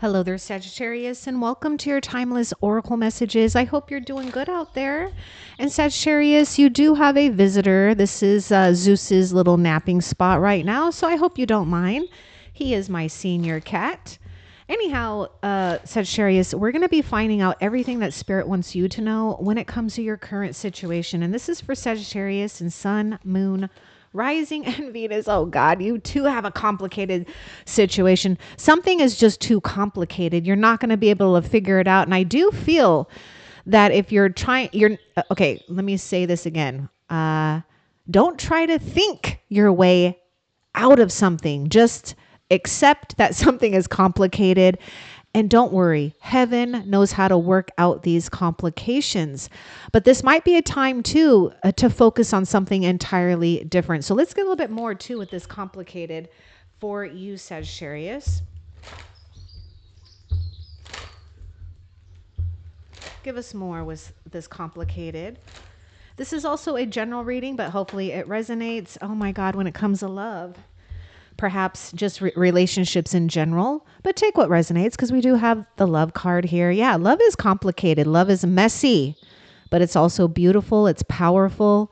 Hello there, Sagittarius, and welcome to your timeless oracle messages. I hope you're doing good out there. And Sagittarius, you do have a visitor. This is Zeus's little napping spot right now, so I hope you don't mind. He is my senior cat. Anyhow, Sagittarius, we're going to be finding out everything that Spirit wants you to know when it comes to your current situation. And this is for Sagittarius and Sun, Moon, Rising, and Venus. Oh God, you too have a complicated situation. Something is just too complicated. You're not going to be able to figure it out. And I do feel that if you're trying, okay, let me say this again. Don't try to think your way out of something. Just accept that something is complicated. And don't worry, heaven knows how to work out these complications. But this might be a time too to focus on something entirely different. So let's get a little bit more too with this complicated for you, Sagittarius. Give us more with this complicated. This is also a general reading, but hopefully it resonates. Oh my God, when it comes to love. Perhaps just relationships in general, but take what resonates because we do have the love card here. Yeah, love is complicated. Love is messy, but it's also beautiful. It's powerful.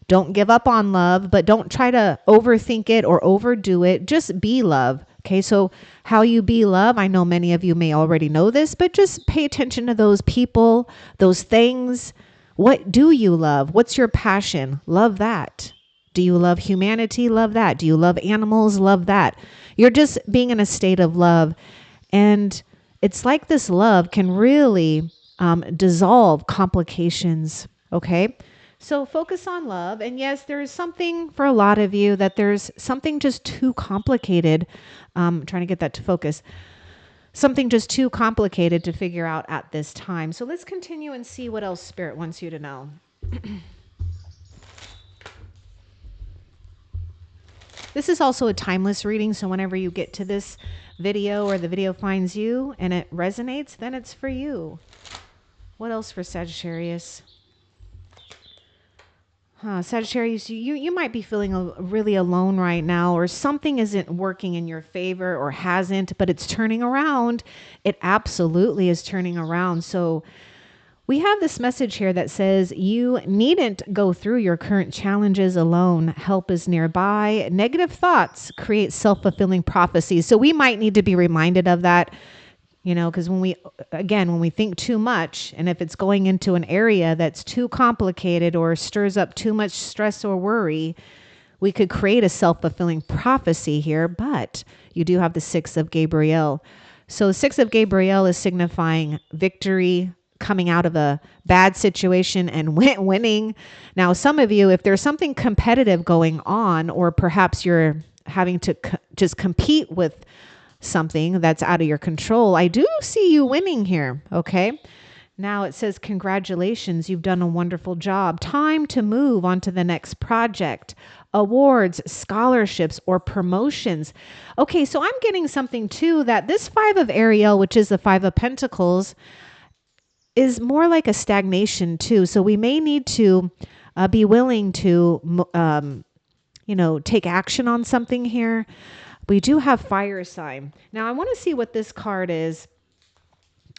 Don't give up on love, but don't try to overthink it or overdo it. Just be love. Okay, so how you be love, I know many of you may already know this, but just pay attention to those people, those things. What do you love? What's your passion? Love that. Do you love humanity? Love that. Do you love animals? Love that. You're just being in a state of love. And it's like this love can really dissolve complications. Okay. So focus on love. And yes, there is something for a lot of you that there's something just too complicated. Trying to get that to focus. Something just too complicated to figure out at this time. So let's continue and see what else Spirit wants you to know. This is also a timeless reading, so whenever you get to this video or the video finds you and it resonates, then it's for you. What else for Sagittarius? Sagittarius, you might be feeling really alone right now, or something isn't working in your favor or hasn't, but it's turning around. It absolutely is turning around. So we have this message here that says you needn't go through your current challenges alone. Help is nearby. Negative thoughts create self-fulfilling prophecies. So we might need to be reminded of that, because when we think too much, and if it's going into an area that's too complicated or stirs up too much stress or worry, we could create a self-fulfilling prophecy here. But you do have the Six of Gabriel. So Six of Gabriel is signifying victory, coming out of a bad situation and winning. Now, some of you, if there's something competitive going on, or perhaps you're having to just compete with something that's out of your control, I do see you winning here. Okay. Now it says, congratulations, you've done a wonderful job. Time to move on to the next project, awards, scholarships, or promotions. Okay. So I'm getting something too, that this Five of Ariel, which is the Five of Pentacles, is more like a stagnation too. So we may need to be willing to, take action on something here. We do have fire sign. Now I want to see what this card is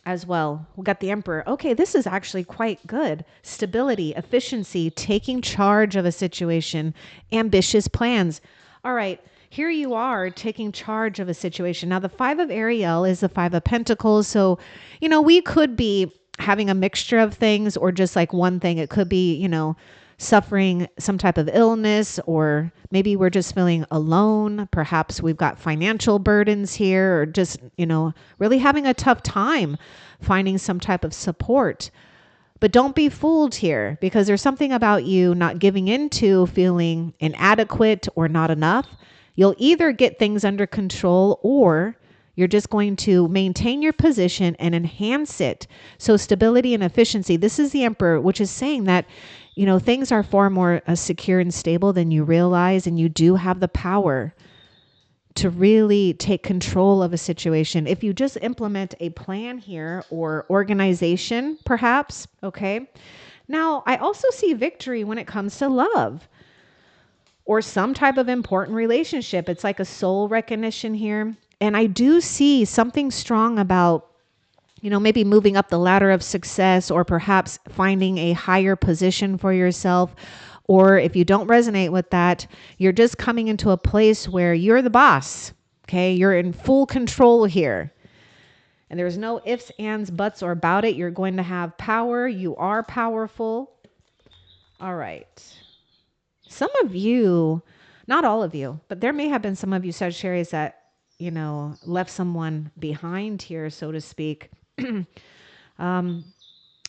as well. We got the Emperor. Okay, this is actually quite good. Stability, efficiency, taking charge of a situation, ambitious plans. All right. Here you are taking charge of a situation. Now the Five of Ariel is the Five of Pentacles. So, we could be having a mixture of things, or just like one thing. It could be, suffering some type of illness, or maybe we're just feeling alone. Perhaps we've got financial burdens here, or just, really having a tough time finding some type of support. But don't be fooled here, because there's something about you not giving into feeling inadequate or not enough. You'll either get things under control, or you're just going to maintain your position and enhance it. So stability and efficiency. This is the Emperor, which is saying that, things are far more secure and stable than you realize. And you do have the power to really take control of a situation. If you just implement a plan here, or organization, perhaps. Okay. Now, I also see victory when it comes to love, or some type of important relationship. It's like a soul recognition here. And I do see something strong about, maybe moving up the ladder of success, or perhaps finding a higher position for yourself. Or if you don't resonate with that, you're just coming into a place where you're the boss. Okay. You're in full control here. And there's no ifs, ands, buts, or about it. You're going to have power. You are powerful. All right. Some of you, not all of you, but there may have been some of you Sagittarius that, left someone behind here, so to speak. And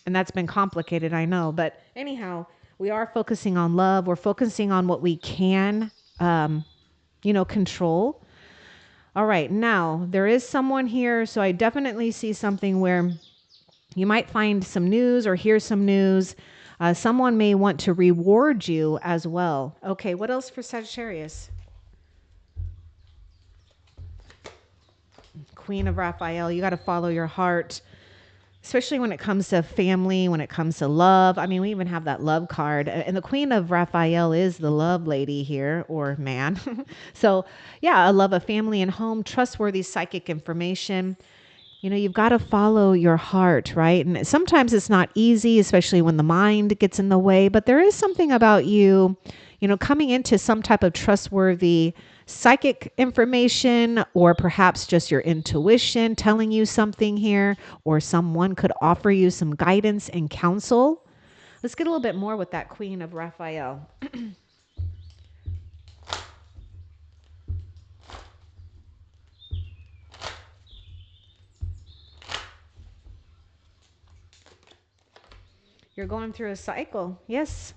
that's been complicated, I know. But anyhow, we are focusing on love. We're focusing on what we can, control. All right. Now, there is someone here. So I definitely see something where you might find some news or hear some news. Someone may want to reward you as well. Okay. What else for Sagittarius? Queen of Raphael. You got to follow your heart, especially when it comes to family, when it comes to love. I mean, we even have that love card. And the Queen of Raphael is the love lady here, or man. So yeah, a love of family and home, trustworthy psychic information. You've got to follow your heart, right? And sometimes it's not easy, especially when the mind gets in the way, but there is something about you, coming into some type of trustworthy psychic information, or perhaps just your intuition telling you something here, or someone could offer you some guidance and counsel. Let's get a little bit more with that Queen of Raphael. You're going through a cycle. Yes,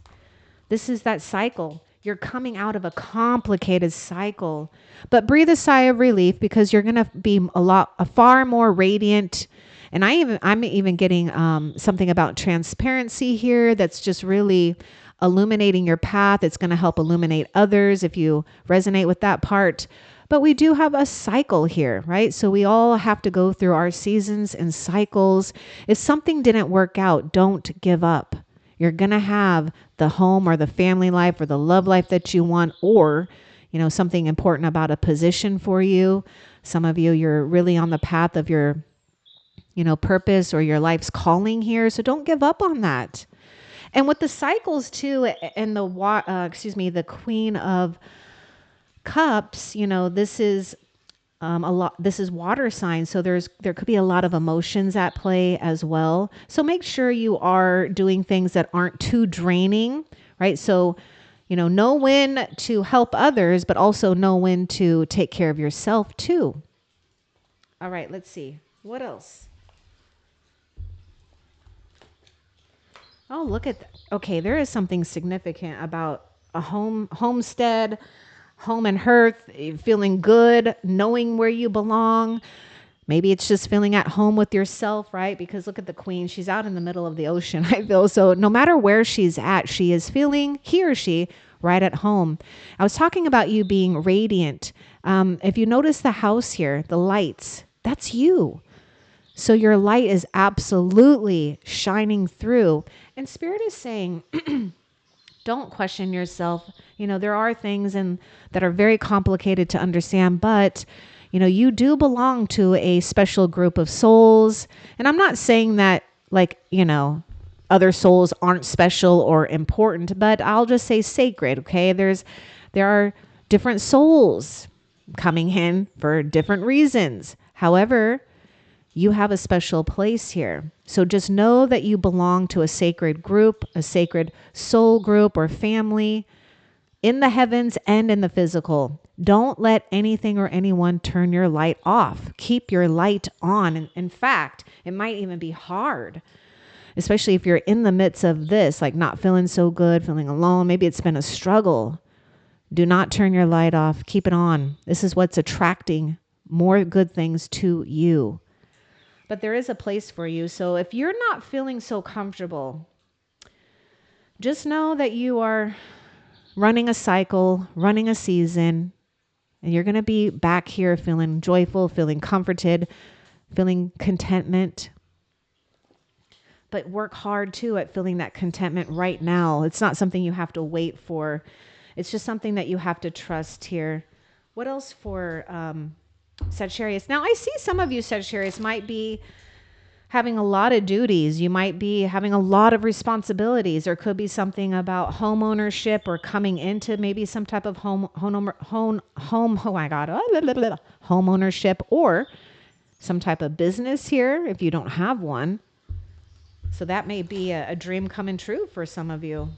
this is that cycle. You're coming out of a complicated cycle, but breathe a sigh of relief, because you're going to be a far more radiant. And I'm even getting something about transparency here. That's just really illuminating your path. It's going to help illuminate others if you resonate with that part. But we do have a cycle here, right? So we all have to go through our seasons and cycles. If something didn't work out, don't give up. You're going to have the home or the family life or the love life that you want, or, something important about a position for you. Some of you, you're really on the path of your, purpose or your life's calling here. So don't give up on that. And with the cycles too, and the Queen of Cups, this is this is water signs. So there could be a lot of emotions at play as well. So make sure you are doing things that aren't too draining, right? So, know when to help others, but also know when to take care of yourself too. All right, let's see. What else? Oh, look at that. Okay, there is something significant about a homestead, home and hearth, feeling good, knowing where you belong. Maybe it's just feeling at home with yourself, right? Because look at the Queen. She's out in the middle of the ocean, I feel. So no matter where she's at, she is feeling, he or she, right at home. I was talking about you being radiant. If you notice the house here, the lights, that's you. So your light is absolutely shining through. And Spirit is saying, don't question yourself. There are things that are very complicated to understand, but you do belong to a special group of souls. And I'm not saying that other souls aren't special or important, but I'll just say sacred. Okay. There are different souls coming in for different reasons. However, you have a special place here. So just know that you belong to a sacred group, a sacred soul group or family in the heavens and in the physical. Don't let anything or anyone turn your light off. Keep your light on. And in fact, it might even be hard, especially if you're in the midst of this, like not feeling so good, feeling alone. Maybe it's been a struggle. Do not turn your light off. Keep it on. This is what's attracting more good things to you. But there is a place for you. So if you're not feeling so comfortable, just know that you are running a cycle, running a season, and you're going to be back here feeling joyful, feeling comforted, feeling contentment. But work hard too at feeling that contentment right now. It's not something you have to wait for. It's just something that you have to trust here. What else for Sagittarius. Now, I see some of you Sagittarius might be having a lot of duties. You might be having a lot of responsibilities. There could be something about home ownership or coming into maybe some type of home oh my God, home ownership or some type of business here if you don't have one. So that may be a dream coming true for some of you.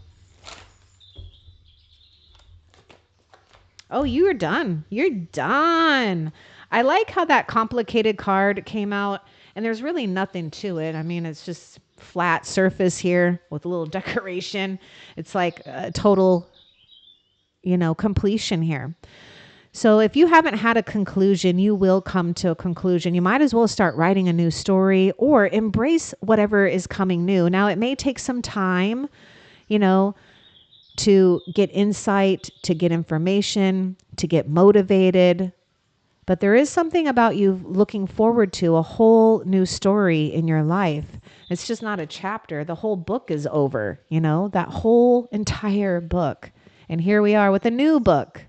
Oh, you're done. You're done. I like how that complicated card came out, and there's really nothing to it. I mean, it's just flat surface here with a little decoration. It's like a total, completion here. So if you haven't had a conclusion, you will come to a conclusion. You might as well start writing a new story or embrace whatever is coming new. Now, it may take some time, to get insight, to get information, to get motivated. But there is something about you looking forward to a whole new story in your life. It's just not a chapter. The whole book is over, that whole entire book. And here we are with a new book.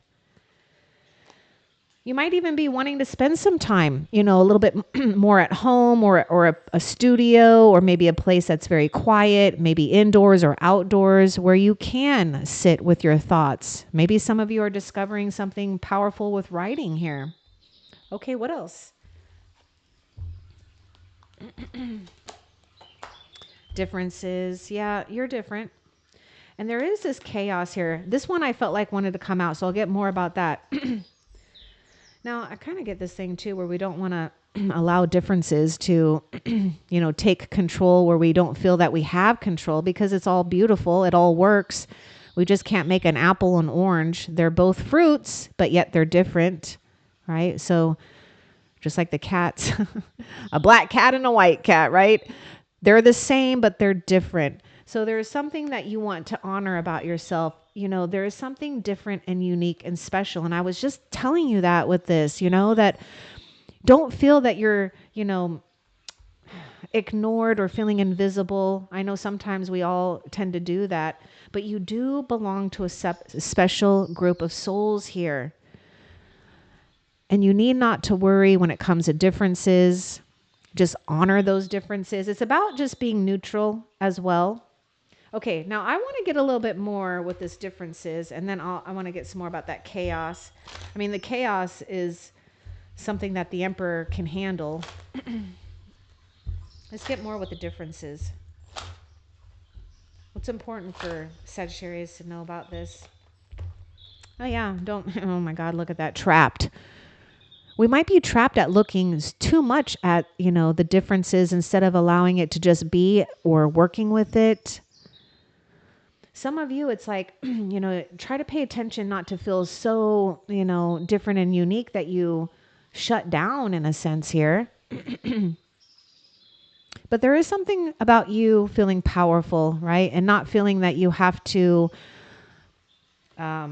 You might even be wanting to spend some time, a little bit more at home or a studio or maybe a place that's very quiet, maybe indoors or outdoors where you can sit with your thoughts. Maybe some of you are discovering something powerful with writing here. Okay, what else? Differences. Yeah, you're different. And there is this chaos here. This one I felt like wanted to come out, so I'll get more about that. Now, I kind of get this thing too where we don't want to allow differences to, take control where we don't feel that we have control because it's all beautiful. It all works. We just can't make an apple and orange. They're both fruits, but yet they're different, right? So just like the cats, a black cat and a white cat, right? They're the same, but they're different. So there is something that you want to honor about yourself. There is something different and unique and special. And I was just telling you that with this, that don't feel that you're, ignored or feeling invisible. I know sometimes we all tend to do that, but you do belong to a special group of souls here. And you need not to worry when it comes to differences. Just honor those differences. It's about just being neutral as well. Okay, now I want to get a little bit more what this difference is, and then I want to get some more about that chaos. I mean, the chaos is something that the Emperor can handle. Let's get more what the difference is. What's important for Sagittarius to know about this? Oh yeah, oh my God, look at that, trapped. We might be trapped at looking too much at, the differences instead of allowing it to just be or working with it. Some of you, it's like, try to pay attention not to feel so, different and unique that you shut down in a sense here. But there is something about you feeling powerful, right? And not feeling that you have to, I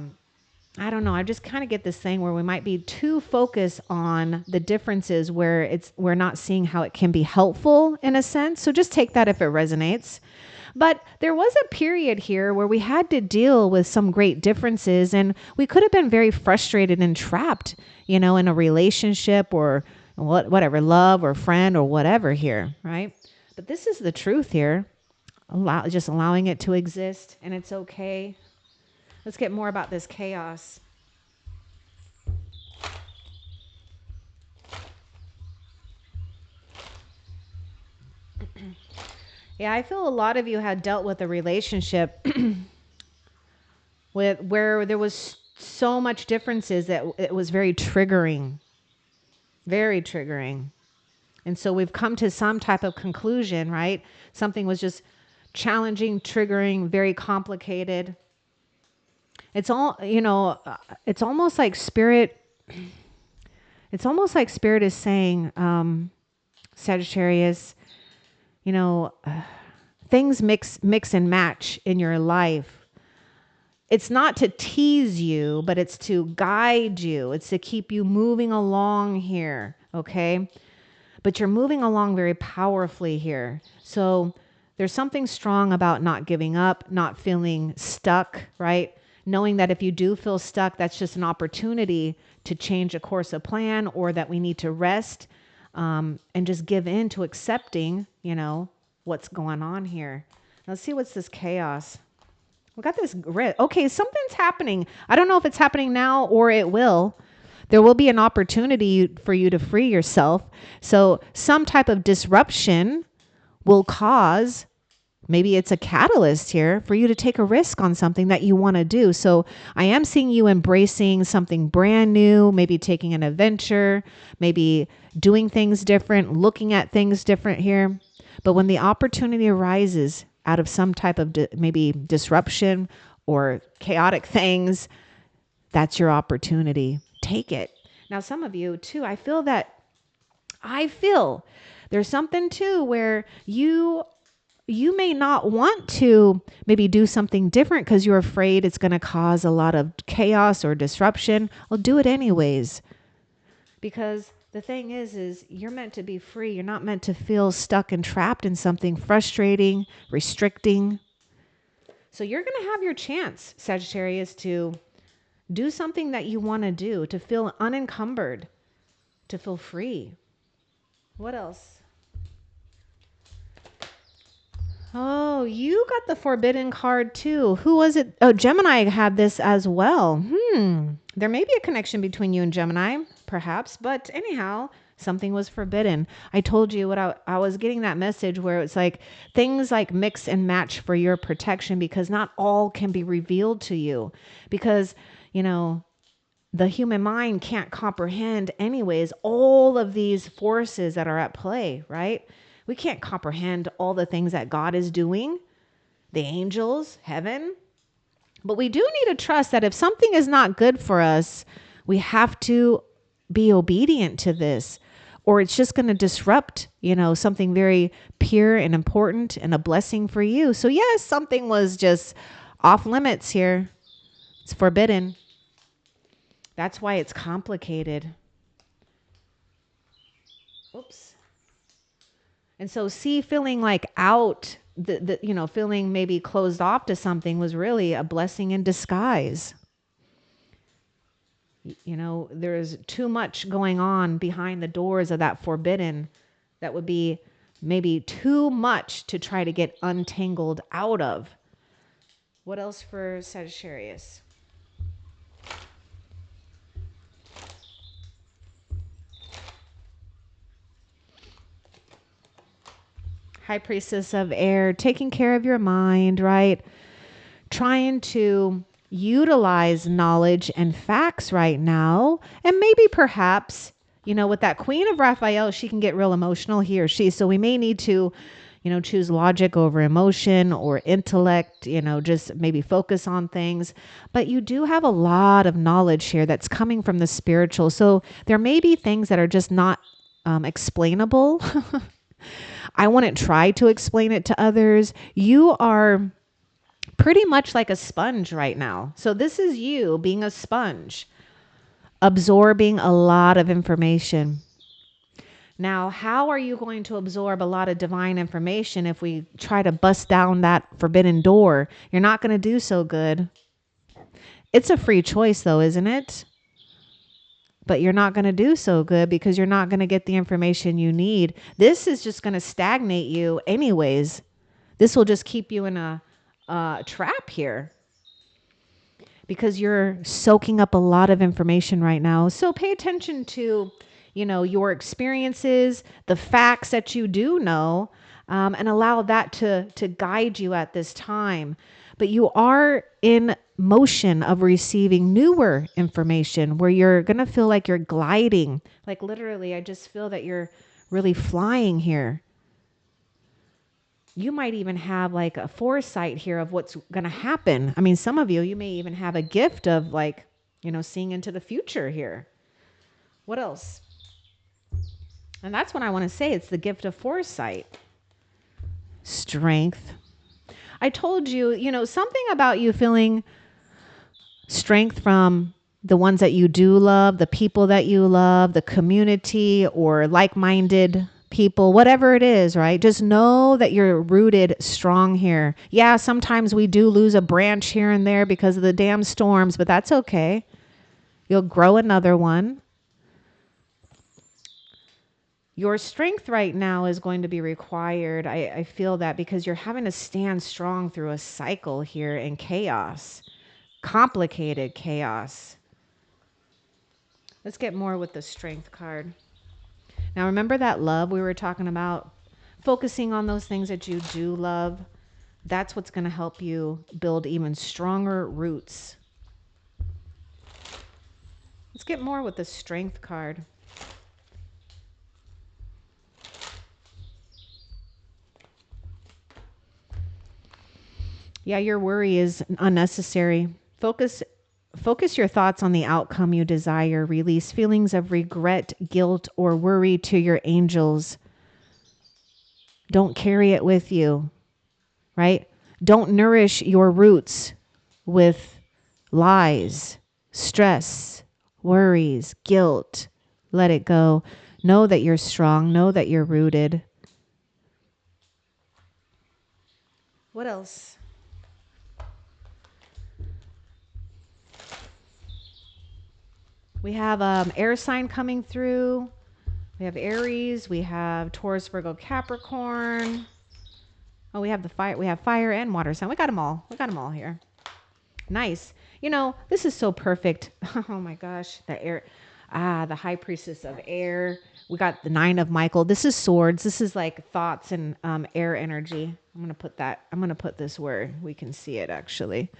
don't know. I just kind of get this thing where we might be too focused on the differences where we're not seeing how it can be helpful in a sense. So just take that if it resonates. But there was a period here where we had to deal with some great differences and we could have been very frustrated and trapped, in a relationship or whatever, love or friend or whatever here, right? But this is the truth here. Just allowing it to exist, and it's okay. Let's get more about this chaos. Yeah, I feel a lot of you had dealt with a relationship where there was so much differences that it was very triggering. Very triggering. And so we've come to some type of conclusion, right? Something was just challenging, triggering, very complicated. It's all, it's almost like spirit is saying, Sagittarius, things mix and match in your life. It's not to tease you, but it's to guide you. It's to keep you moving along here, okay? But you're moving along very powerfully here. So there's something strong about not giving up, not feeling stuck, right? knowing that if you do feel stuck, that's just an opportunity to change a course of plan, or that we need to rest, and just give in to accepting, what's going on here. Let's see, what's this chaos? We got this red. Okay, something's happening. I don't know if it's happening now or it will. There will be an opportunity for you to free yourself. So some type of disruption will cause, maybe it's a catalyst here for you to take a risk on something that you want to do. So I am seeing you embracing something brand new, maybe taking an adventure, maybe doing things different, looking at things different here. But when the opportunity arises out of some type of maybe disruption or chaotic things, that's your opportunity. Take it. Now, some of you too, I feel there's something too where you may not want to maybe do something different because you're afraid it's going to cause a lot of chaos or disruption. Well, do it anyways. Because the thing is you're meant to be free. You're not meant to feel stuck and trapped in something frustrating, restricting. So you're going to have your chance, Sagittarius, to do something that you want to do, to feel unencumbered, to feel free. What else? Oh, you got the Forbidden card too. Who was it? Oh, Gemini had this as well. There may be a connection between you and Gemini, perhaps. But anyhow, something was forbidden. I told you what I was getting that message where it's like things like mix and match for your protection, because not all can be revealed to you. Because, the human mind can't comprehend anyways all of these forces that are at play, right? We can't comprehend all the things that God is doing, the angels, heaven. But we do need to trust that if something is not good for us, we have to be obedient to this, or it's just going to disrupt, something very pure and important and a blessing for you. So yes, something was just off limits here. It's forbidden. That's why it's complicated. Oops. And so feeling like out, feeling maybe closed off to something was really a blessing in disguise. There's too much going on behind the doors of that forbidden that would be maybe too much to try to get untangled out of. What else for Sagittarius? High Priestess of Air, taking care of your mind, right? Trying to utilize knowledge and facts right now. And maybe perhaps, with that Queen of Raphael, she can get real emotional, he or she. So we may need to, choose logic over emotion, or intellect, just maybe focus on things. But you do have a lot of knowledge here that's coming from the spiritual. So there may be things that are just not explainable. I wouldn't try to explain it to others. You are pretty much like a sponge right now. So this is you being a sponge, absorbing a lot of information. Now, how are you going to absorb a lot of divine information if we try to bust down that forbidden door? You're not going to do so good. It's a free choice though, isn't it? But you're not going to do so good because you're not going to get the information you need. This is just going to stagnate you anyways. This will just keep you in a trap here because you're soaking up a lot of information right now. So pay attention to, your experiences, the facts that you do know, and allow that to guide you at this time. But you are in motion of receiving newer information where you're going to feel like you're gliding. Like literally, I just feel that you're really flying here. You might even have like a foresight here of what's going to happen. I mean, some of you may even have a gift of like, seeing into the future here. What else? And that's what I want to say. It's the gift of foresight. Strength. I told you, something about you feeling strength from the ones that you do love, the people that you love, the community, or like-minded people, whatever it is, right? Just know that you're rooted strong here. Yeah, sometimes we do lose a branch here and there because of the damn storms, but that's okay. You'll grow another one. Your strength right now is going to be required. I feel that because you're having to stand strong through a cycle here in chaos, complicated chaos. Let's get more with the strength card. Now, remember that love we were talking about? Focusing on those things that you do love. That's what's going to help you build even stronger roots. Let's get more with the strength card. Yeah, your worry is unnecessary. Focus your thoughts on the outcome you desire. Release feelings of regret, guilt, or worry to your angels. Don't carry it with you, right? Don't nourish your roots with lies, stress, worries, guilt. Let it go. Know that you're strong. Know that you're rooted. What else? We have air sign coming through. We have Aries. We have Taurus, Virgo, Capricorn. Oh, we have the fire. We have fire and water sign. We got them all. We got them all here. Nice. You know, this is so perfect. Oh my gosh, the air. The high priestess of air. We got the 9 of Michael. This is swords. This is like thoughts and air energy. I'm going to put this where we can see it actually.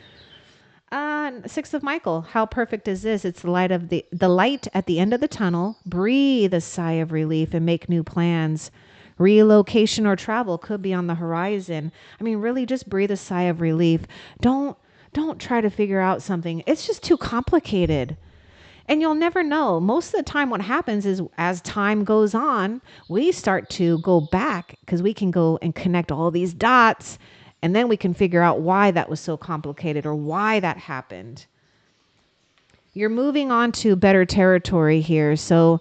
6 of Michael. How perfect is this? It's the light of the light at the end of the tunnel. Breathe a sigh of relief and make new plans. Relocation or travel could be on the horizon. I mean, really just breathe a sigh of relief. Don't try to figure out something. It's just too complicated. And you'll never know. Most of the time what happens is as time goes on, we start to go back because we can go and connect all these dots and then we can figure out why that was so complicated or why that happened. You're moving on to better territory here. So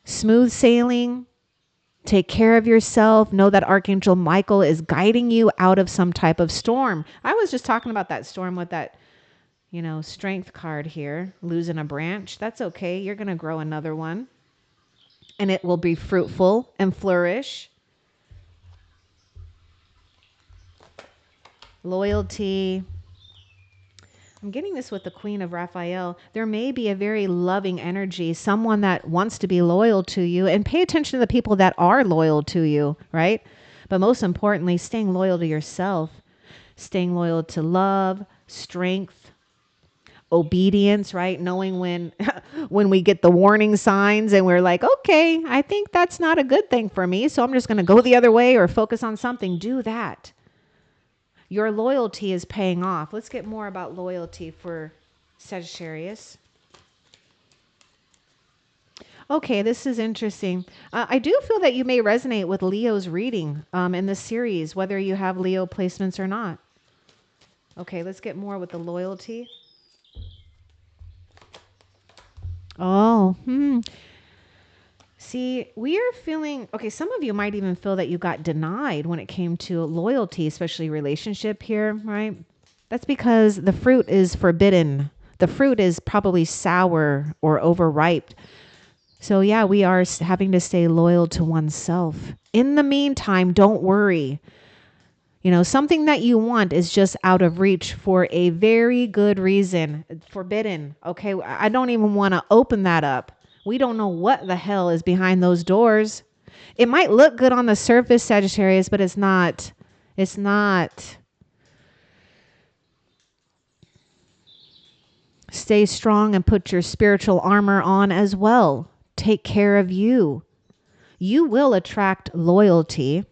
smooth sailing, take care of yourself. Know that Archangel Michael is guiding you out of some type of storm. I was just talking about that storm with that, strength card here, losing a branch. That's okay. You're going to grow another one and it will be fruitful and flourish. Loyalty. I'm getting this with the Queen of Raphael. There may be a very loving energy, someone that wants to be loyal to you, and pay attention to the people that are loyal to you, right? But most importantly, staying loyal to yourself, staying loyal to love, strength, obedience, right? Knowing when when we get the warning signs and we're like, okay, I think that's not a good thing for me, so I'm just going to go the other way or focus on something. Do that. Your loyalty is paying off. Let's get more about loyalty for Sagittarius. Okay, this is interesting. I do feel that you may resonate with Leo's reading in this series, whether you have Leo placements or not. Okay, let's get more with the loyalty. Oh, See, we are feeling, okay, some of you might even feel that you got denied when it came to loyalty, especially relationship here, right? That's because the fruit is forbidden. The fruit is probably sour or overripe. So yeah, we are having to stay loyal to oneself. In the meantime, don't worry. Something that you want is just out of reach for a very good reason. Forbidden. Okay, I don't even want to open that up. We don't know what the hell is behind those doors. It might look good on the surface, Sagittarius, but it's not. It's not. Stay strong and put your spiritual armor on as well. Take care of you. You will attract loyalty.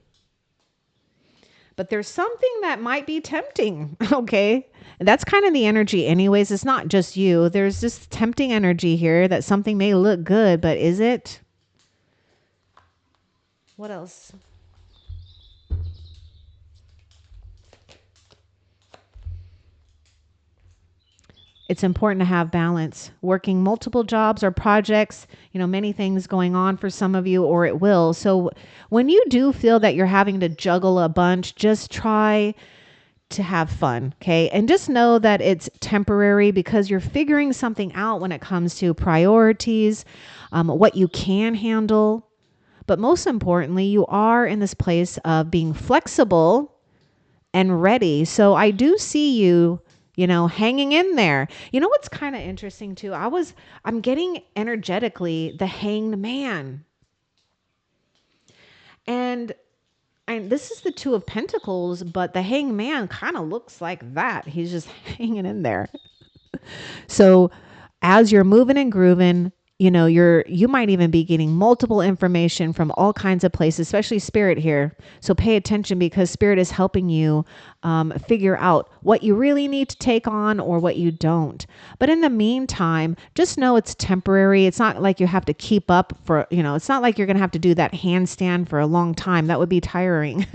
But there's something that might be tempting, okay? That's kind of the energy anyways. It's not just you. There's this tempting energy here that something may look good, but is it? What else? it's important to have balance. Working multiple jobs or projects, many things going on for some of you, or it will. So when you do feel that you're having to juggle a bunch, just try to have fun, okay? And just know that it's temporary because you're figuring something out when it comes to priorities, what you can handle. But most importantly, you are in this place of being flexible and ready. So I do see you, hanging in there. You know what's kind of interesting too? I'm getting energetically the hanged man. And this is the Two of Pentacles, but the hanged man kind of looks like that. He's just hanging in there. So as you're moving and grooving, you might even be getting multiple information from all kinds of places, especially spirit here. So pay attention because spirit is helping you figure out what you really need to take on or what you don't. But in the meantime, just know it's temporary. It's not like you have to keep up for, it's not like you're going to have to do that handstand for a long time. That would be tiring,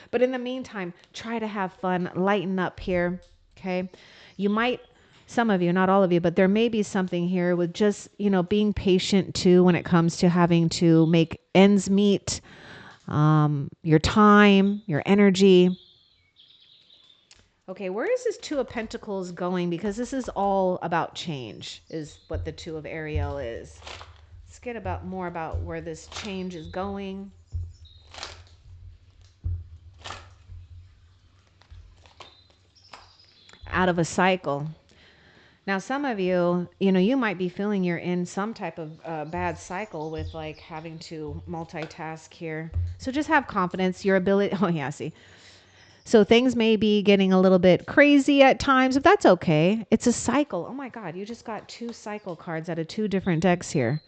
But in the meantime, try to have fun, lighten up here. Okay. You might, some of you, not all of you, but there may be something here with just, being patient too when it comes to having to make ends meet, your time, your energy. Okay, where is this Two of Pentacles going? Because this is all about change, is what the Two of Ariel is. Let's get more about where this change is going. Out of a cycle. Now, some of you, you might be feeling you're in some type of bad cycle with like having to multitask here. So just have confidence, your ability. Oh yeah, see. So things may be getting a little bit crazy at times, but that's okay. It's a cycle. Oh my God, you just got 2 cycle cards out of 2 different decks here.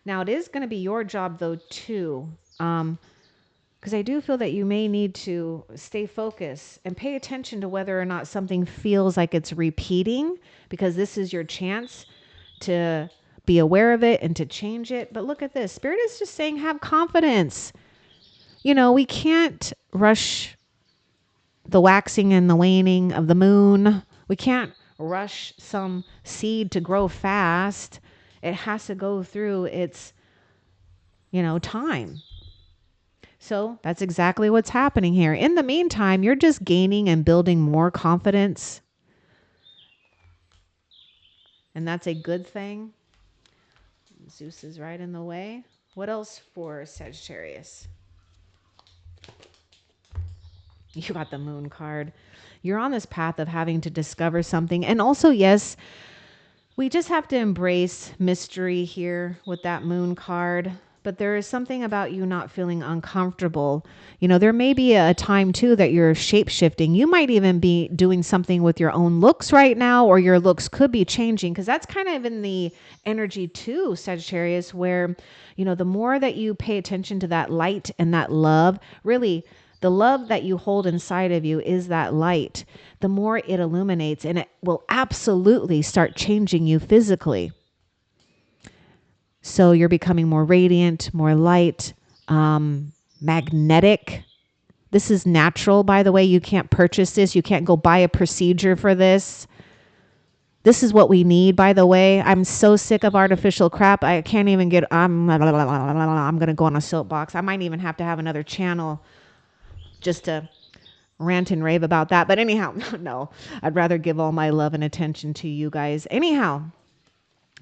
Now it is going to be your job though too. Because I do feel that you may need to stay focused and pay attention to whether or not something feels like it's repeating, because this is your chance to be aware of it and to change it. But look at this. Spirit is just saying, have confidence. We can't rush the waxing and the waning of the moon. We can't rush some seed to grow fast. It has to go through its, time. So that's exactly what's happening here. In the meantime, you're just gaining and building more confidence. And that's a good thing. Zeus is right in the way. What else for Sagittarius? You got the Moon card. You're on this path of having to discover something. And also, yes, we just have to embrace mystery here with that Moon card. But there is something about you not feeling uncomfortable. There may be a time too that you're shape-shifting. You might even be doing something with your own looks right now, or your looks could be changing, because that's kind of in the energy too, Sagittarius, where, the more that you pay attention to that light and that love, really the love that you hold inside of you is that light. The more it illuminates, and it will absolutely start changing you physically. So you're becoming more radiant, more light, magnetic. This is natural, by the way. You can't purchase this. You can't go buy a procedure for this. This is what we need, by the way. I'm so sick of artificial crap. I can't even get, I'm going to go on a soapbox. I might even have to have another channel just to rant and rave about that. But anyhow, no, I'd rather give all my love and attention to you guys. Anyhow,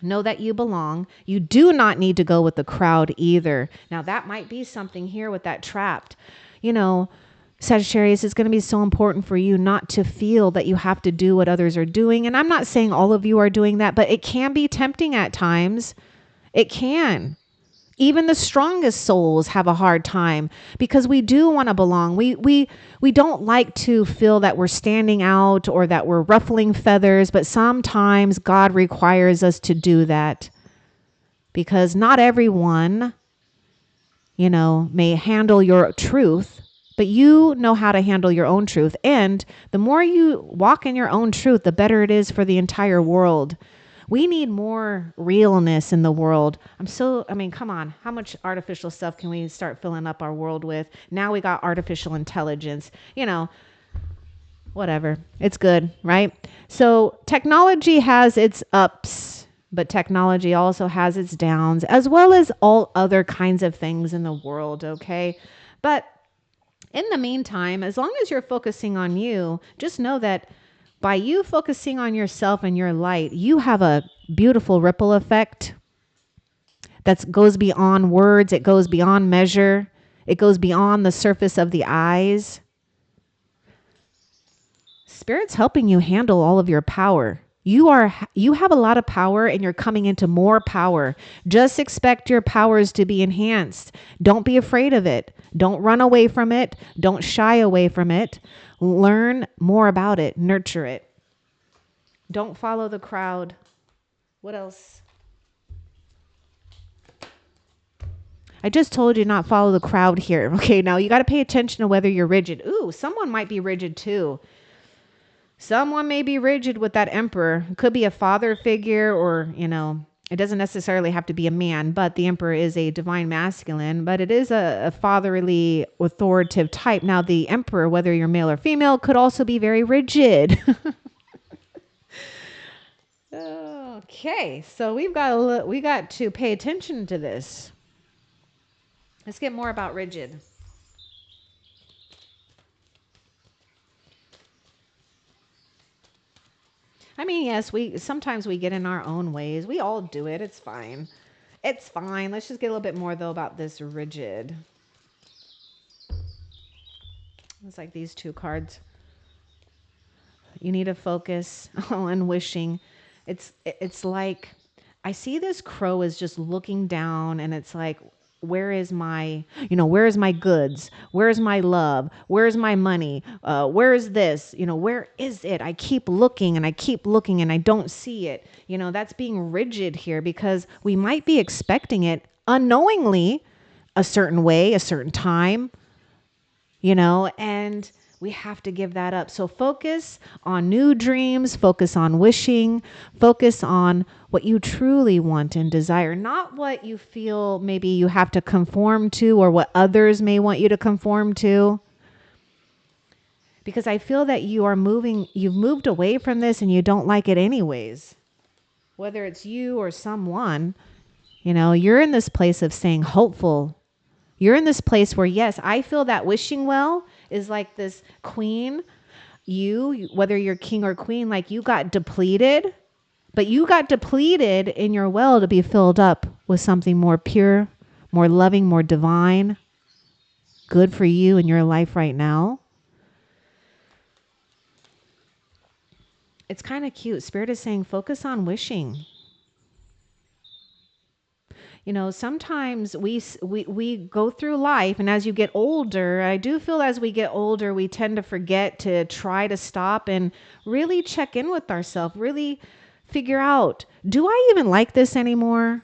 know that you belong. You do not need to go with the crowd either. Now that might be something here with that trapped. Sagittarius, is going to be so important for you not to feel that you have to do what others are doing. And I'm not saying all of you are doing that, but it can be tempting at times. It can. Even the strongest souls have a hard time because we do want to belong. We don't like to feel that we're standing out or that we're ruffling feathers, but sometimes God requires us to do that because not everyone, may handle your truth, but you know how to handle your own truth. And the more you walk in your own truth, the better it is for the entire world. We need more realness in the world. Come on. How much artificial stuff can we start filling up our world with? Now we got artificial intelligence. We're whatever. It's good, right? So technology has its ups, but technology also has its downs, as well as all other kinds of things in the world, okay? But in the meantime, as long as you're focusing on you, just know that by you focusing on yourself and your light, you have a beautiful ripple effect that goes beyond words, it goes beyond measure, it goes beyond the surface of the eyes. Spirit's helping you handle all of your power. You have a lot of power and you're coming into more power. Just expect your powers to be enhanced. Don't be afraid of it. Don't run away from it. Don't shy away from it. Learn more about it. Nurture it. Don't follow the crowd. What else? I just told you not follow the crowd here. Okay, now you got to pay attention to whether you're rigid. Ooh, someone might be rigid too. Someone may be rigid with that emperor. It could be a father figure or, it doesn't necessarily have to be a man, but the emperor is a divine masculine, but it is a fatherly, authoritative type. Now, the emperor, whether you're male or female, could also be very rigid. Okay, so we got to pay attention to this. Let's get more about rigid. I mean, yes, sometimes we get in our own ways. We all do it. It's fine. It's fine. Let's just get a little bit more though about this rigid. It's like these two cards. You need to focus on wishing. It's like I see this crow is just looking down and it's like, where is my goods? Where's my love? Where's my money? Where is this? Where is it? I keep looking and I keep looking and I don't see it. That's being rigid here because we might be expecting it unknowingly a certain way, a certain time, and we have to give that up. So focus on new dreams, focus on wishing, focus on what you truly want and desire, not what you feel maybe you have to conform to or what others may want you to conform to. Because I feel that you've moved away from this and you don't like it anyways. Whether it's you or someone, you're in this place of staying hopeful. You're in this place where, yes, I feel that wishing well is like this queen. Whether you're king or queen, like you got depleted, but you got depleted in your well to be filled up with something more pure, more loving, more divine, good for you in your life right now. It's kind of cute. Spirit is saying, focus on wishing. Sometimes we go through life, and as you get older, I do feel as we get older, we tend to forget to try to stop and really check in with ourselves, really figure out, do I even like this anymore?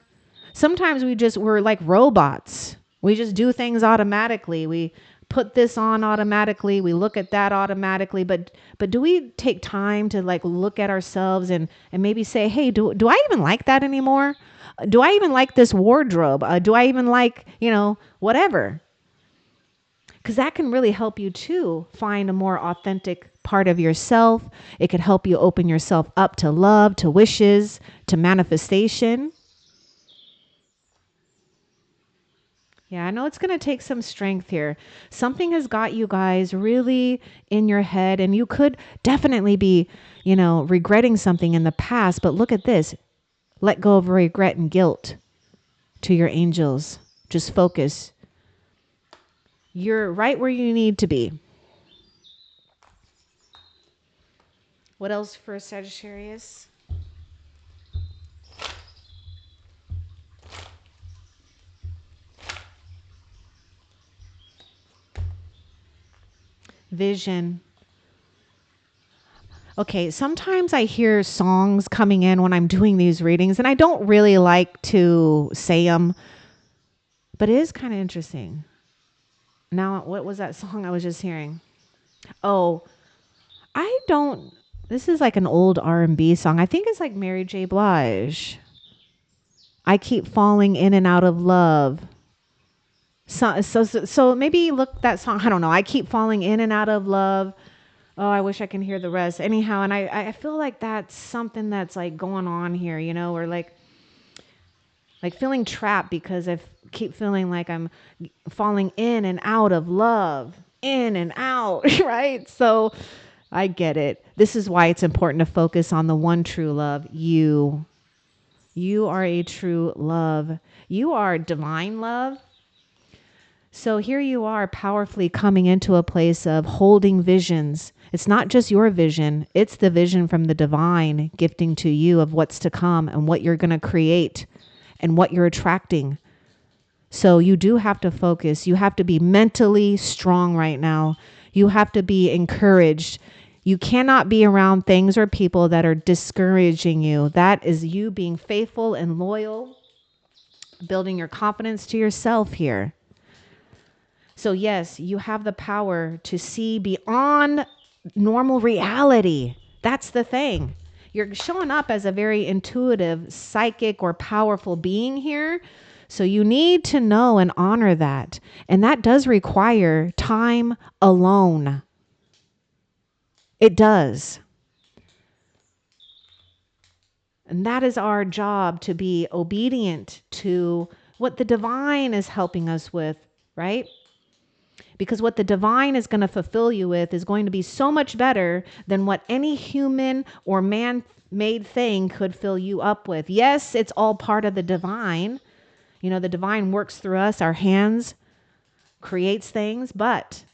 Sometimes we're like robots. We just do things automatically. We put this on automatically. We look at that automatically. But do we take time to like look at ourselves and maybe say, hey, do I even like that anymore? Do I even like this wardrobe? Do I even like, whatever? Because that can really help you too find a more authentic part of yourself. It could help you open yourself up to love, to wishes, to manifestation. Yeah, I know it's going to take some strength here. Something has got you guys really in your head, and you could definitely be, regretting something in the past. But look at this. Let go of regret and guilt to your angels. Just focus. You're right where you need to be. What else for Sagittarius? Vision. Okay, sometimes I hear songs coming in when I'm doing these readings, and I don't really like to say them, but it is kind of interesting. Now, what was that song I was just hearing? Oh, I don't. This is like an old R&B song. I think it's like Mary J. Blige. I keep falling in and out of love. So maybe look that song. I don't know. I keep falling in and out of love. Oh, I wish I can hear the rest. Anyhow, and I feel like that's something that's like going on here, or like feeling trapped because keep feeling like I'm falling in and out of love, in and out, right? So I get it. This is why it's important to focus on the one true love, you. You are a true love. You are divine love. So here you are powerfully coming into a place of holding visions. It's not just your vision, it's the vision from the divine gifting to you of what's to come and what you're going to create and what you're attracting. So you do have to focus. You have to be mentally strong right now. You have to be encouraged. You cannot be around things or people that are discouraging you. That is you being faithful and loyal, building your confidence to yourself here. So yes, you have the power to see beyond normal reality. That's the thing. You're showing up as a very intuitive, psychic, or powerful being here. So you need to know and honor that. And that does require time alone. It does. And that is our job, to be obedient to what the divine is helping us with, right? Because what the divine is going to fulfill you with is going to be so much better than what any human or man-made thing could fill you up with. Yes, it's all part of the divine. The divine works through us, our hands creates things, but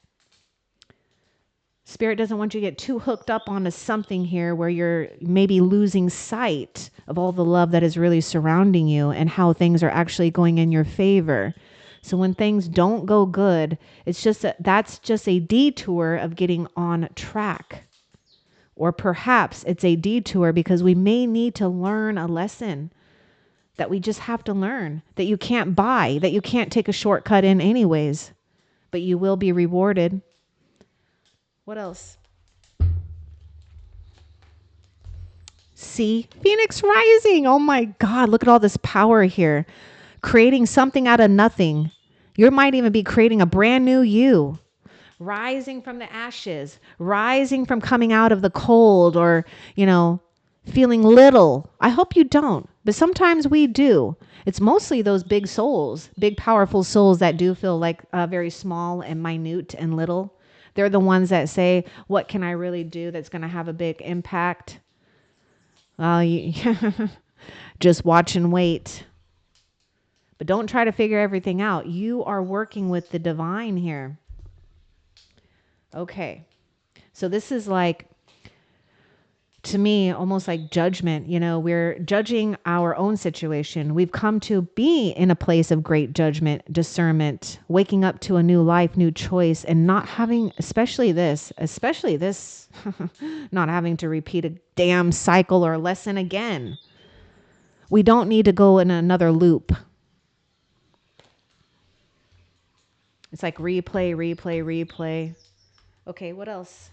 Spirit doesn't want you to get too hooked up onto something here where you're maybe losing sight of all the love that is really surrounding you and how things are actually going in your favor. So when things don't go good, that's just a detour of getting on track. Or perhaps it's a detour because we may need to learn a lesson that we just have to learn, that you can't buy, that you can't take a shortcut in anyways, but you will be rewarded. What else? See, Phoenix rising. Oh my God, look at all this power here. Creating something out of nothing. You might even be creating a brand new you. Rising from the ashes, rising from coming out of the cold, or, feeling little. I hope you don't, but sometimes we do. It's mostly those big souls, big, powerful souls that do feel like very small and minute and little. They're the ones that say, what can I really do that's going to have a big impact? Just watch and wait. But don't try to figure everything out. You are working with the divine here. Okay. So this is like, to me, almost like judgment. We're judging our own situation. We've come to be in a place of great judgment, discernment, waking up to a new life, new choice, and not having, especially this, not having to repeat a damn cycle or lesson again. We don't need to go in another loop. It's like replay, replay, replay. Okay, what else?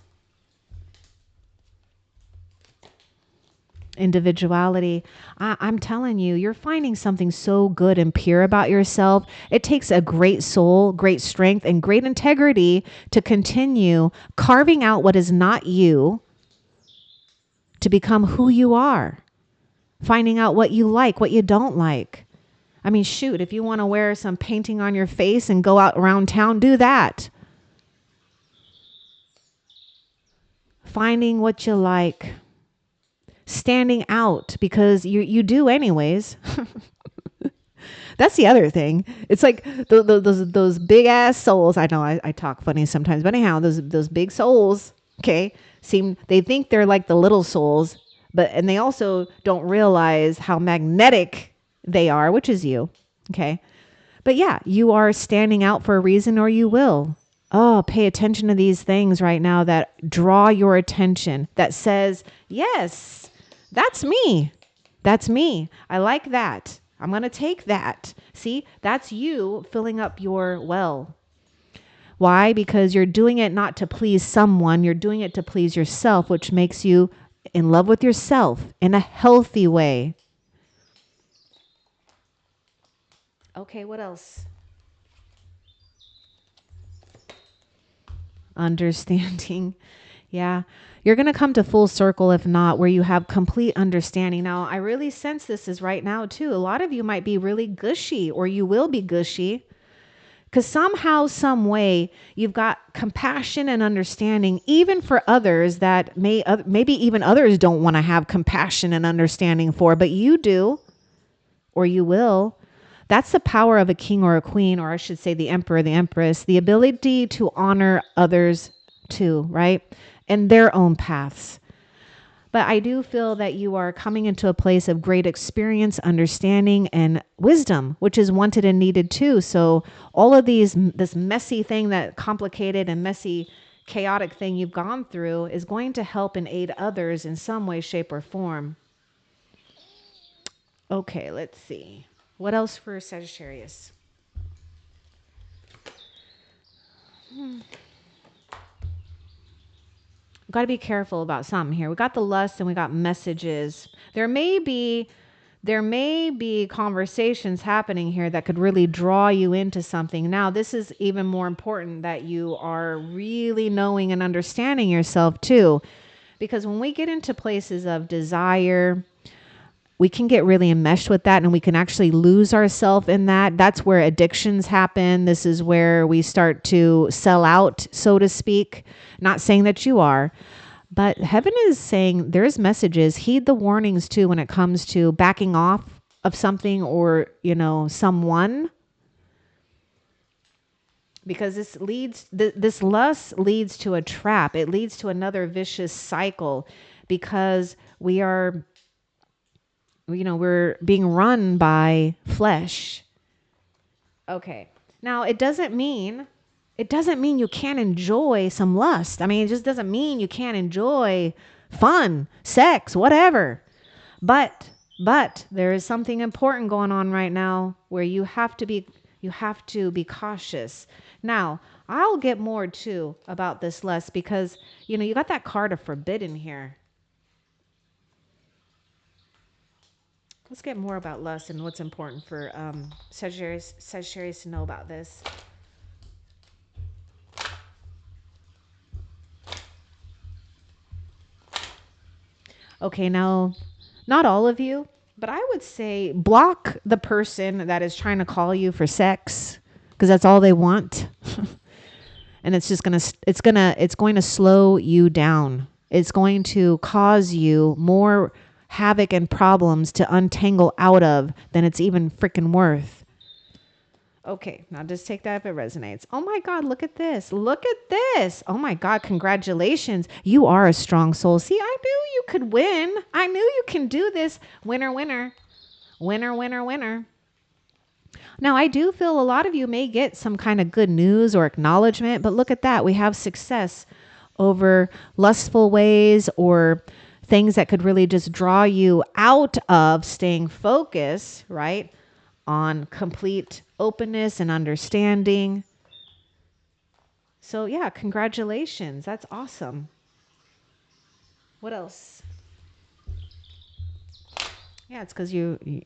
Individuality. I'm telling you, you're finding something so good and pure about yourself. It takes a great soul, great strength, and great integrity to continue carving out what is not you to become who you are. Finding out what you like, what you don't like. I mean, shoot, if you want to wear some painting on your face and go out around town, do that. Finding what you like. Standing out, because you do anyways. That's the other thing. It's like those big ass souls. I know I talk funny sometimes, but anyhow, those big souls, okay, they think they're like the little souls, and they also don't realize how magnetic they are, which is you, okay? But yeah, you are standing out for a reason, or you will. Oh, pay attention to these things right now that draw your attention, that says, yes, that's me. That's me. I like that. I'm going to take that. See, that's you filling up your well. Why? Because you're doing it not to please someone. You're doing it to please yourself, which makes you in love with yourself in a healthy way. Okay, what else? Understanding. Yeah. You're going to come to full circle, if not, where you have complete understanding. Now, I really sense this is right now, too. A lot of you might be really gushy, or you will be gushy, because somehow, some way, you've got compassion and understanding, even for others that maybe even others don't want to have compassion and understanding for, but you do, or you will. That's the power of a king or a queen, or I should say the emperor, the empress, the ability to honor others too, right? And their own paths. But I do feel that you are coming into a place of great experience, understanding, and wisdom, which is wanted and needed too. So all of this messy thing, that complicated and messy, chaotic thing you've gone through is going to help and aid others in some way, shape, or form. Okay, let's see. What else for Sagittarius? Got to be careful about something here. We got the lust and we got messages. There may be conversations happening here that could really draw you into something. Now, this is even more important, that you are really knowing and understanding yourself too. Because when we get into places of desire, we can get really enmeshed with that, and we can actually lose ourselves in that. That's where addictions happen. This is where we start to sell out, so to speak. Not saying that you are, but heaven is saying there's messages. Heed the warnings too when it comes to backing off of something, or, someone, because this lust leads to a trap. It leads to another vicious cycle, because we're being run by flesh. Okay. Now, it doesn't mean you can't enjoy some lust. I mean, it just doesn't mean you can't enjoy fun, sex, whatever. But there is something important going on right now where you have to be cautious. Now, I'll get more too about this lust, because you got that card of forbidden here. Let's get more about lust and what's important for Sagittarius to know about this. Okay, now, not all of you, but I would say block the person that is trying to call you for sex, because that's all they want. And it's going to slow you down. It's going to cause you more havoc and problems to untangle out of than it's even freaking worth. Okay, now just take that if it resonates. Oh my God, look at this. Look at this. Oh my God, congratulations. You are a strong soul. See, I knew you could win. I knew you can do this. Winner, winner. Winner, winner, winner. Now, I do feel a lot of you may get some kind of good news or acknowledgement, but look at that. We have success over lustful ways, or things that could really just draw you out of staying focused, right? On complete openness and understanding. So yeah, congratulations. That's awesome. What else? Yeah, it's because you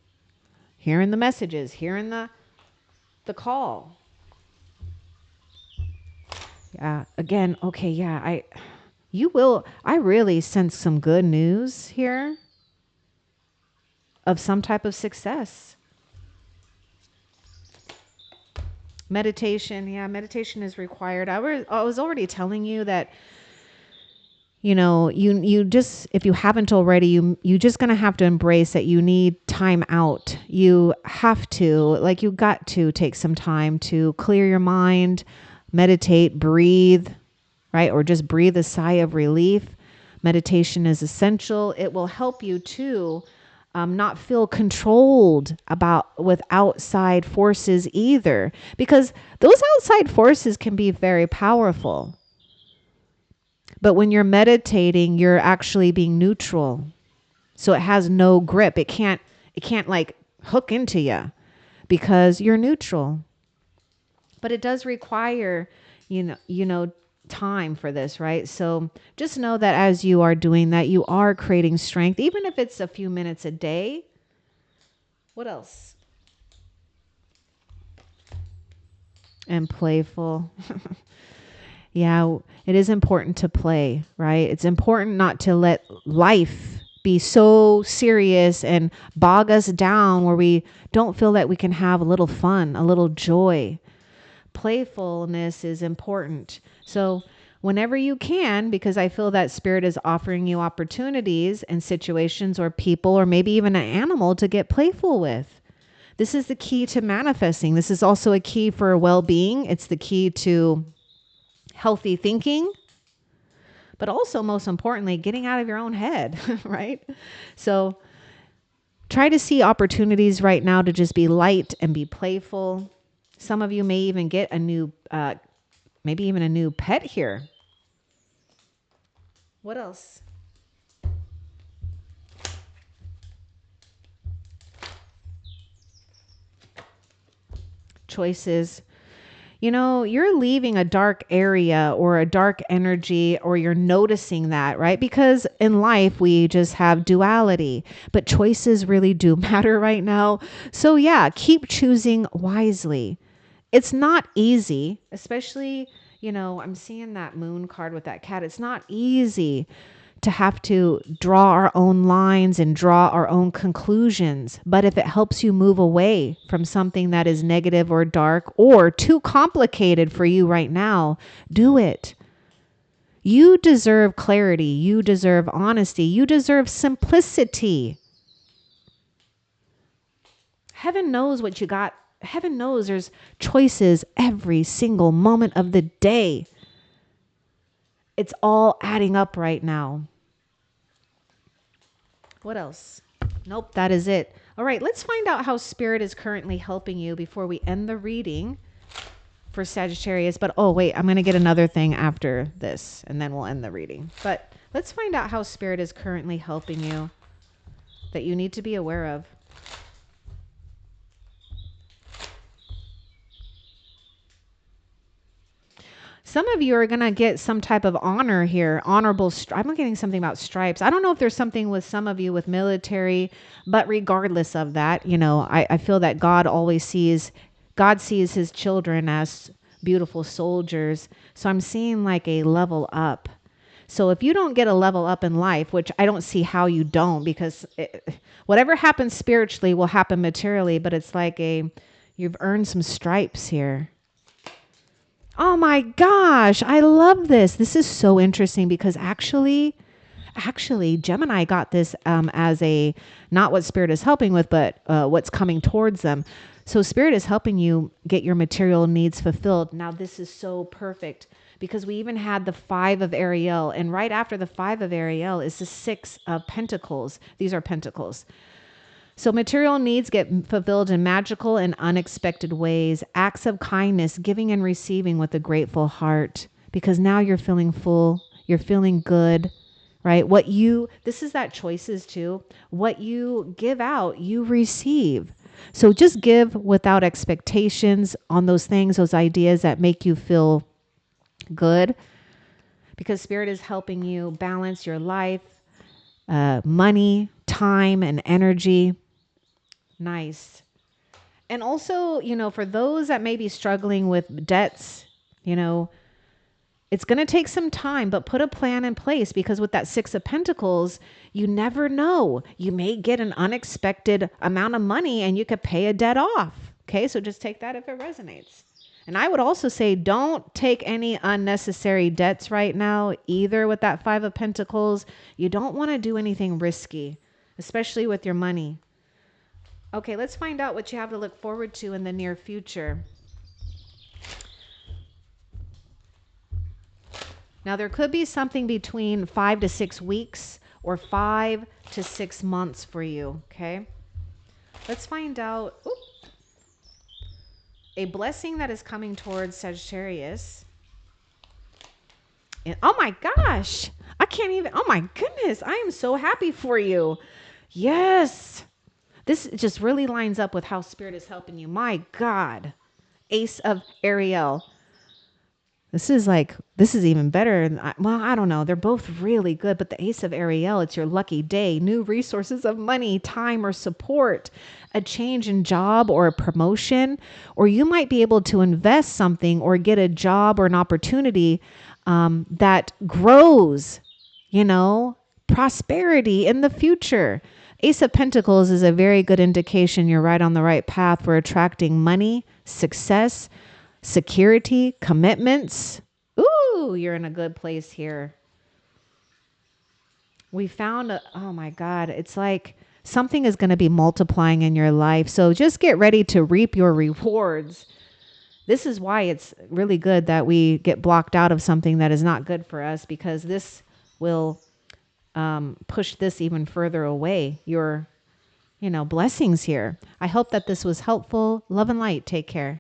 hearing the messages, hearing the call. Yeah. Again, okay, yeah, I really sense some good news here of some type of success. Meditation, yeah, meditation is required. I was already telling you that, you just, if you haven't already, you just gonna have to embrace that you need time out. You have to, like, you got to take some time to clear your mind, meditate, breathe, right? Or just breathe a sigh of relief. Meditation is essential. It will help you to not feel controlled with outside forces either, because those outside forces can be very powerful. But when you're meditating, you're actually being neutral. So it has no grip. It can't like hook into you, because you're neutral. But it does require, time for this, right? So just know that as you are doing that, you are creating strength, even if it's a few minutes a day. What else? And playful. Yeah, it is important to play, right? It's important not to let life be so serious and bog us down where we don't feel that we can have a little fun, a little joy. Playfulness is important. So, whenever you can, because I feel that spirit is offering you opportunities and situations or people or maybe even an animal to get playful with. This is the key to manifesting. This is also a key for well being. It's the key to healthy thinking, but also, most importantly, getting out of your own head, right? So, try to see opportunities right now to just be light and be playful. Some of you may even get a new, maybe even a new pet here. What else? Choices. You know, you're leaving a dark area or a dark energy, or you're noticing that, right? Because in life, we just have duality, but choices really do matter right now. So, yeah, keep choosing wisely. It's not easy, especially, I'm seeing that moon card with that cat. It's not easy to have to draw our own lines and draw our own conclusions. But if it helps you move away from something that is negative or dark or too complicated for you right now, do it. You deserve clarity. You deserve honesty. You deserve simplicity. Heaven knows what you got. Heaven knows there's choices every single moment of the day. It's all adding up right now. What else? Nope, that is it. All right, let's find out how Spirit is currently helping you before we end the reading for Sagittarius. But oh, wait, I'm going to get another thing after this, and then we'll end the reading. But let's find out how Spirit is currently helping you that you need to be aware of. Some of you are going to get some type of honor here, honorable. I'm getting something about stripes. I don't know if there's something with some of you with military, but regardless of that, I feel that God sees his children as beautiful soldiers. So I'm seeing like a level up. So if you don't get a level up in life, which I don't see how you don't, because whatever happens spiritually will happen materially, but it's like you've earned some stripes here. Oh my gosh, I love this. This is so interesting because actually Gemini got this as a, not what Spirit is helping with, but what's coming towards them. So Spirit is helping you get your material needs fulfilled. Now this is so perfect because we even had the 5 of Ariel, and right after the 5 of Ariel is the 6 of Pentacles. These are Pentacles. So material needs get fulfilled in magical and unexpected ways. Acts of kindness, giving and receiving with a grateful heart, because now you're feeling full, you're feeling good, right? This is that choices too. What you give out, you receive. So just give without expectations on those things, those ideas that make you feel good, because Spirit is helping you balance your life, money, time, and energy. Nice. And also, for those that may be struggling with debts, it's going to take some time, but put a plan in place, because with that 6 of Pentacles, you never know. You may get an unexpected amount of money and you could pay a debt off. Okay, so just take that if it resonates. And I would also say don't take any unnecessary debts right now either with that 5 of Pentacles. You don't want to do anything risky, especially with your money. Okay, let's find out what you have to look forward to in the near future. Now, there could be something between 5 to 6 weeks or 5 to 6 months for you, okay? Let's find out a blessing that is coming towards Sagittarius. And, oh my gosh, I can't even, oh my goodness, I am so happy for you. Yes. This just really lines up with how Spirit is helping you. My God. Ace of Ariel. This is even better. Well, I don't know. They're both really good, but the Ace of Ariel, it's your lucky day. New resources of money, time, or support, a change in job or a promotion, or you might be able to invest something or get a job or an opportunity that grows, you know, prosperity in the future. Ace of Pentacles is a very good indication you're right on the right path for attracting money, success, security, commitments. Ooh, you're in a good place here. We found oh my God, it's like something is going to be multiplying in your life. So just get ready to reap your rewards. This is why it's really good that we get blocked out of something that is not good for us, because this will push this even further away. Your, blessings here. I hope that this was helpful. Love and light. Take care.